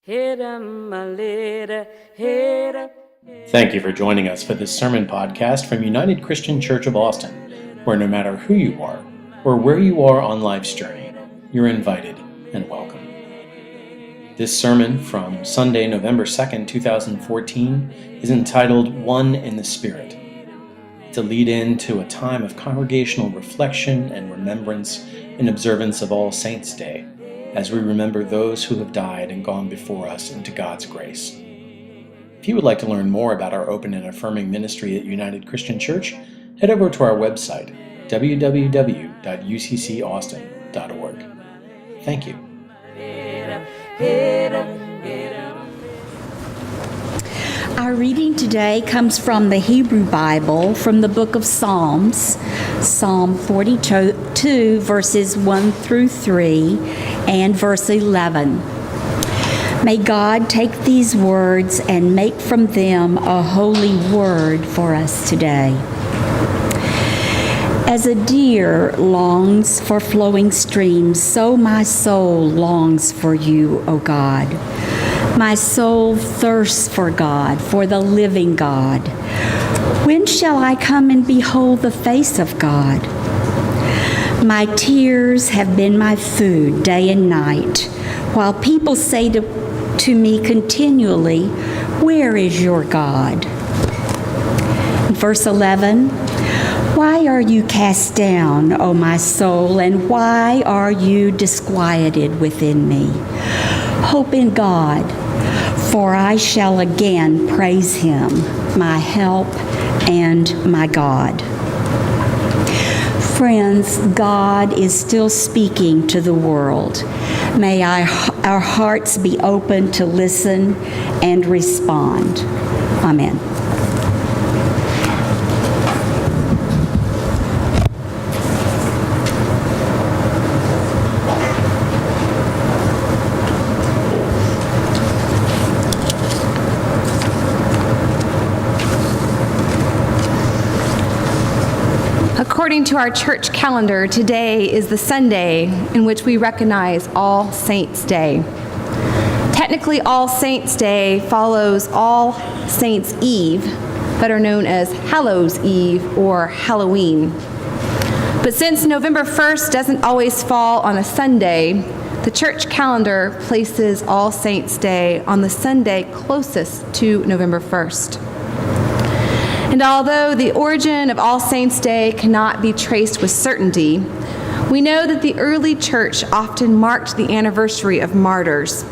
Thank you for joining us for this sermon podcast from United Christian Church of Austin, where no matter who you are or where you are on life's journey, you're invited and welcome. This sermon from Sunday, November 2nd, 2014 is entitled One in the Spirit. It's a lead-in to a time of congregational reflection and remembrance in observance of All Saints' Day, as we remember those who have died and gone before us into God's grace. If you would like to learn more about our open and affirming ministry at United Christian Church, head over to our website, www.uccaustin.org. Thank you. Our reading today comes from the Hebrew Bible, from the book of Psalms, Psalm 42, verses 1 through 3, and verse 11. May God take these words and make from them a holy word for us today. As a deer longs for flowing streams, so my soul longs for you, O God. My soul thirsts for God, for the living God. When shall I come and behold the face of God? My tears have been my food day and night, while people say to me continually, "Where is your God?" Verse 11, why are you cast down, O my soul, and why are you disquieted within me? Hope in God, for I shall again praise him, my help and my God. Friends, God is still speaking to the world. May our hearts be open to listen and respond. Amen. According to our church calendar, today is the Sunday in which we recognize All Saints' Day. Technically, All Saints' Day follows All Saints' Eve, better known as Hallows' Eve or Halloween. But since November 1st doesn't always fall on a Sunday, the church calendar places All Saints' Day on the Sunday closest to November 1st. And although the origin of All Saints' Day cannot be traced with certainty, we know that the early church often marked the anniversary of martyrs.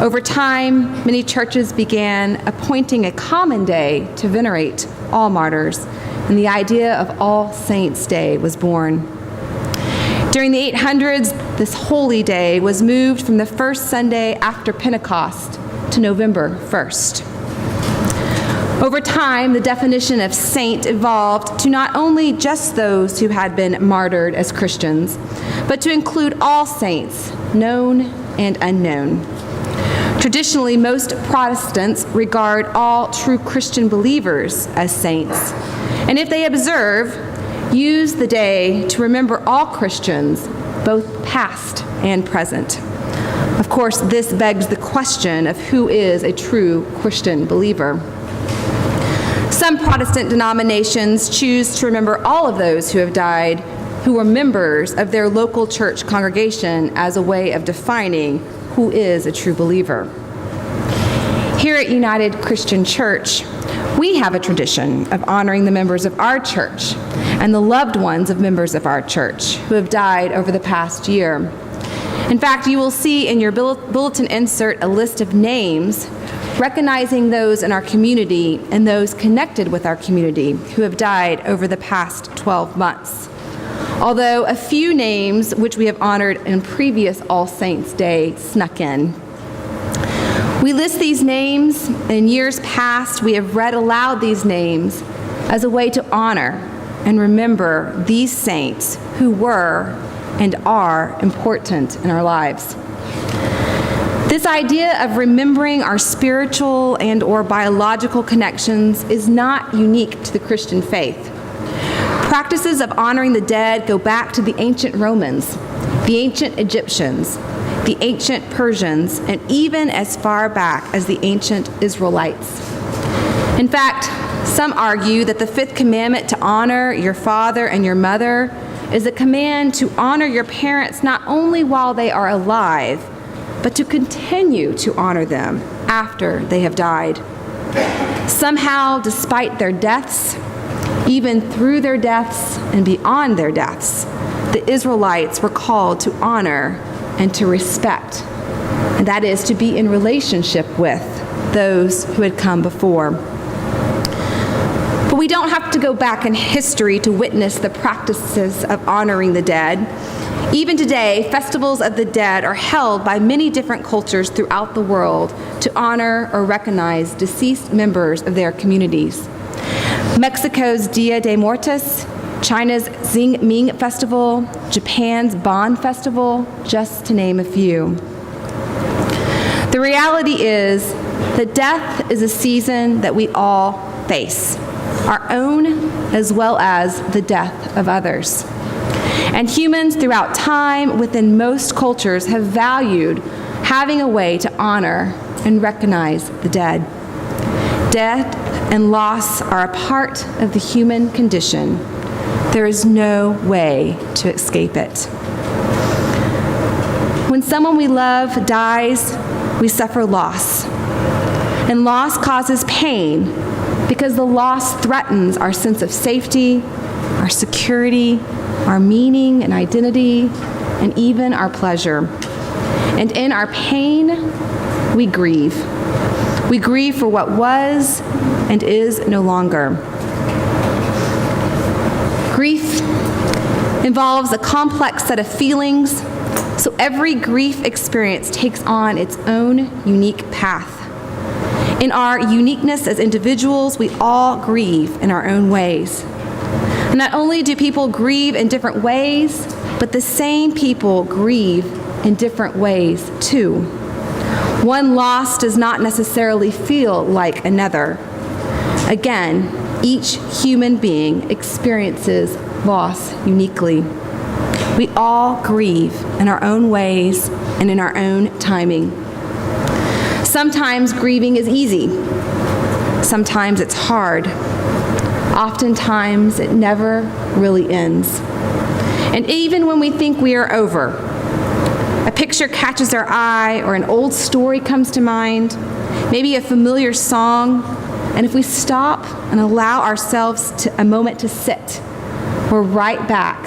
Over time, many churches began appointing a common day to venerate all martyrs, and the idea of All Saints' Day was born. During the 800s, this holy day was moved from the first Sunday after Pentecost to November 1st. Over time, the definition of saint evolved to not only just those who had been martyred as Christians, but to include all saints, known and unknown. Traditionally, most Protestants regard all true Christian believers as saints, and if they observe, use the day to remember all Christians, both past and present. Of course, this begs the question of who is a true Christian believer. Some Protestant denominations choose to remember all of those who have died who were members of their local church congregation as a way of defining who is a true believer. Here at United Christian Church, we have a tradition of honoring the members of our church and the loved ones of members of our church who have died over the past year. In fact, you will see in your bulletin insert a list of names recognizing those in our community and those connected with our community who have died over the past 12 months. Although a few names which we have honored in previous All Saints' Day snuck in. We list these names, and in years past we have read aloud these names as a way to honor and remember these saints who were and are important in our lives. This idea of remembering our spiritual and or biological connections is not unique to the Christian faith. Practices of honoring the dead go back to the ancient Romans, the ancient Egyptians, the ancient Persians, and even as far back as the ancient Israelites. In fact, some argue that the fifth commandment to honor your father and your mother is a command to honor your parents not only while they are alive, but to continue to honor them after they have died. Somehow, despite their deaths, even through their deaths and beyond their deaths, the Israelites were called to honor and to respect, and that is to be in relationship with those who had come before. But we don't have to go back in history to witness the practices of honoring the dead. Even today, festivals of the dead are held by many different cultures throughout the world to honor or recognize deceased members of their communities. Mexico's Dia de Muertos, China's Xingming Festival, Japan's Bon Festival, just to name a few. The reality is that death is a season that we all face, our own as well as the death of others. And humans throughout time within most cultures have valued having a way to honor and recognize the dead. Death and loss are a part of the human condition. There is no way to escape it. When someone we love dies, we suffer loss. And loss causes pain because the loss threatens our sense of safety, our security, our meaning and identity, and even our pleasure. And in our pain, we grieve. We grieve for what was and is no longer. Grief involves a complex set of feelings, so every grief experience takes on its own unique path. In our uniqueness as individuals, we all grieve in our own ways. And not only do people grieve in different ways, but the same people grieve in different ways too. One loss does not necessarily feel like another. Again, each human being experiences loss uniquely. We all grieve in our own ways and in our own timing. Sometimes grieving is easy. Sometimes it's hard. Oftentimes, it never really ends. And even when we think we are over, a picture catches our eye or an old story comes to mind, maybe a familiar song, and if we stop and allow ourselves a moment to sit, we're right back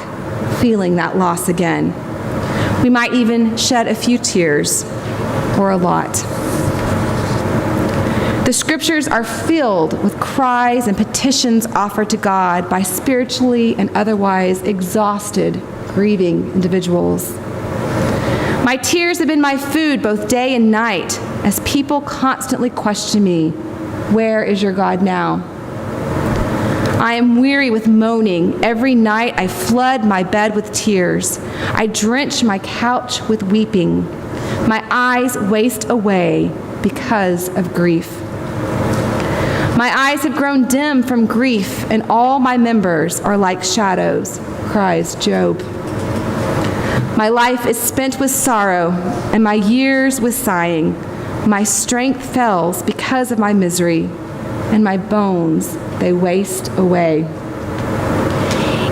feeling that loss again. We might even shed a few tears or a lot. The scriptures are filled with cries and petitions offered to God by spiritually and otherwise exhausted, grieving individuals. My tears have been my food both day and night as people constantly question me, "Where is your God now?" I am weary with moaning. Every night I flood my bed with tears. I drench my couch with weeping. My eyes waste away because of grief. My eyes have grown dim from grief, and all my members are like shadows, cries Job. My life is spent with sorrow, and my years with sighing. My strength fails because of my misery, and my bones, they waste away.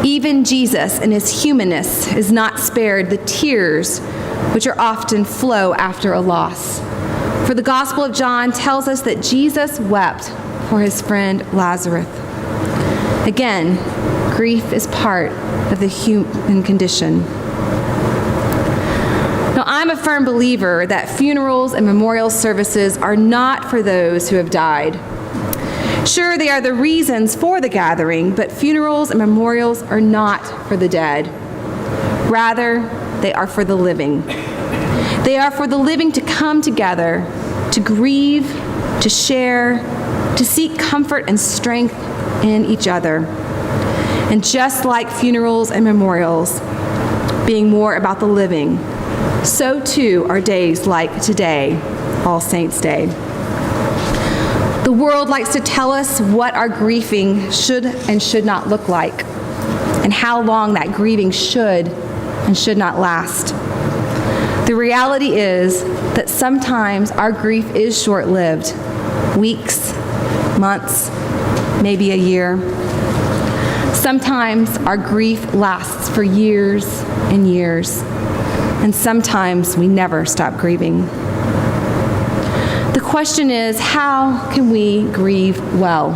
Even Jesus, in his humanness, is not spared the tears which are often flow after a loss. For the Gospel of John tells us that Jesus wept for his friend Lazarus. Again, grief is part of the human condition. Now, I'm a firm believer that funerals and memorial services are not for those who have died. Sure, they are the reasons for the gathering, but funerals and memorials are not for the dead. Rather, they are for the living. They are for the living to come together, to grieve, to share, to seek comfort and strength in each other. And just like funerals and memorials being more about the living, so too are days like today, All Saints' Day. The world likes to tell us what our grieving should and should not look like, and how long that grieving should and should not last. The reality is that sometimes our grief is short-lived, weeks, months, maybe a year. Sometimes our grief lasts for years and years, and sometimes we never stop grieving. The question is, how can we grieve well?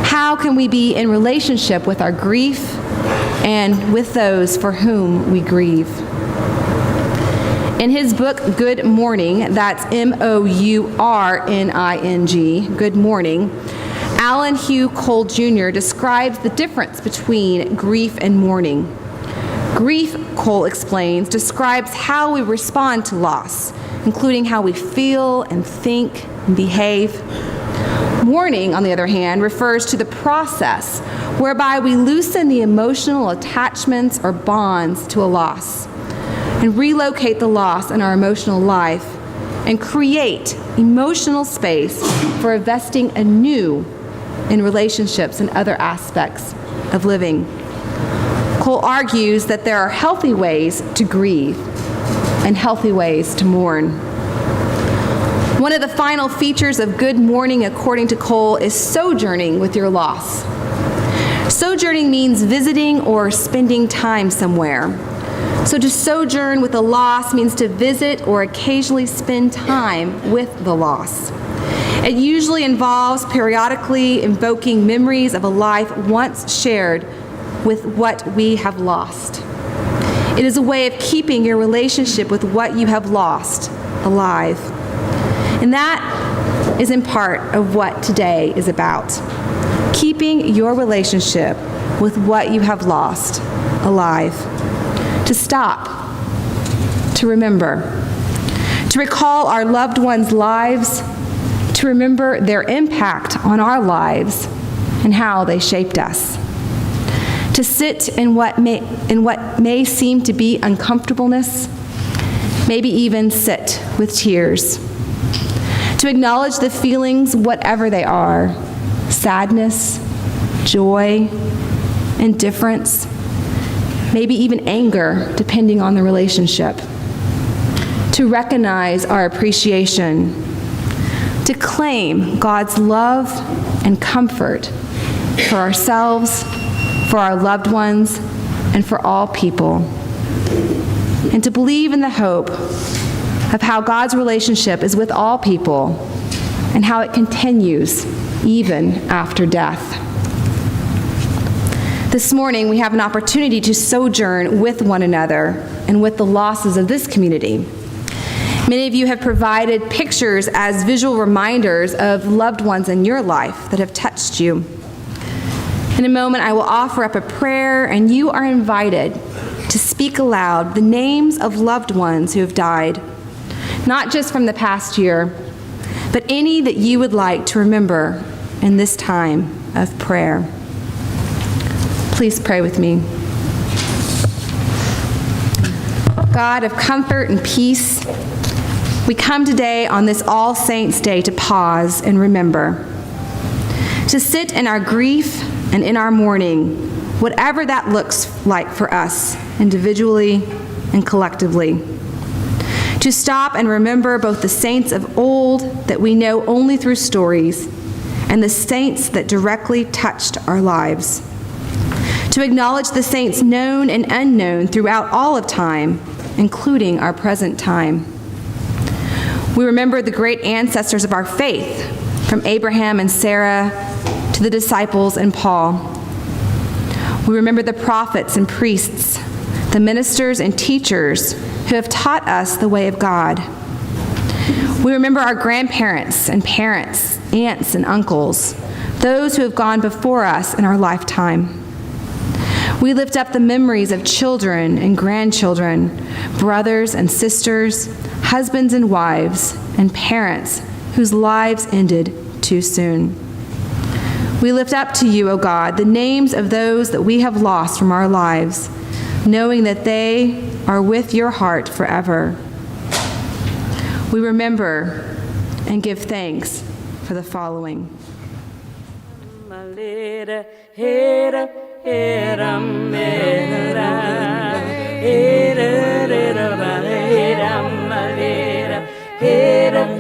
How can we be in relationship with our grief and with those for whom we grieve? In his book, Good Morning, that's M-O-U-R-N-I-N-G, Good Morning, Alan Hugh Cole Jr. describes the difference between grief and mourning. Grief, Cole explains, describes how we respond to loss, including how we feel and think and behave. Mourning, on the other hand, refers to the process whereby we loosen the emotional attachments or bonds to a loss and relocate the loss in our emotional life and create emotional space for investing anew in relationships and other aspects of living. Cole argues that there are healthy ways to grieve and healthy ways to mourn. One of the final features of good mourning, according to Cole, is sojourning with your loss. Sojourning means visiting or spending time somewhere. So to sojourn with a loss means to visit or occasionally spend time with the loss. It usually involves periodically invoking memories of a life once shared with what we have lost. It is a way of keeping your relationship with what you have lost alive. And that is in part of what today is about. Keeping your relationship with what you have lost alive. To stop, to remember, to recall our loved ones' lives, to remember their impact on our lives and how they shaped us. To sit in what may seem to be uncomfortableness, maybe even sit with tears. To acknowledge the feelings, whatever they are, sadness, joy, indifference, maybe even anger, depending on the relationship. To recognize our appreciation. To claim God's love and comfort for ourselves, for our loved ones, and for all people. And to believe in the hope of how God's relationship is with all people and how it continues even after death. This morning, we have an opportunity to sojourn with one another and with the losses of this community. Many of you have provided pictures as visual reminders of loved ones in your life that have touched you. In a moment, I will offer up a prayer, and you are invited to speak aloud the names of loved ones who have died, not just from the past year, but any that you would like to remember in this time of prayer. Please pray with me. God of comfort and peace, we come today on this All Saints' Day to pause and remember, to sit in our grief and in our mourning, whatever that looks like for us, individually and collectively. To stop and remember both the saints of old that we know only through stories and the saints that directly touched our lives. To acknowledge the saints known and unknown throughout all of time, including our present time. We remember the great ancestors of our faith, from Abraham and Sarah to the disciples and Paul. We remember the prophets and priests, the ministers and teachers who have taught us the way of God. We remember our grandparents and parents, aunts and uncles, those who have gone before us in our lifetime. We lift up the memories of children and grandchildren, brothers and sisters, husbands and wives, and parents whose lives ended too soon. We lift up to you, O God, the names of those that we have lost from our lives, knowing that they are with your heart forever. We remember and give thanks for the following. Hera,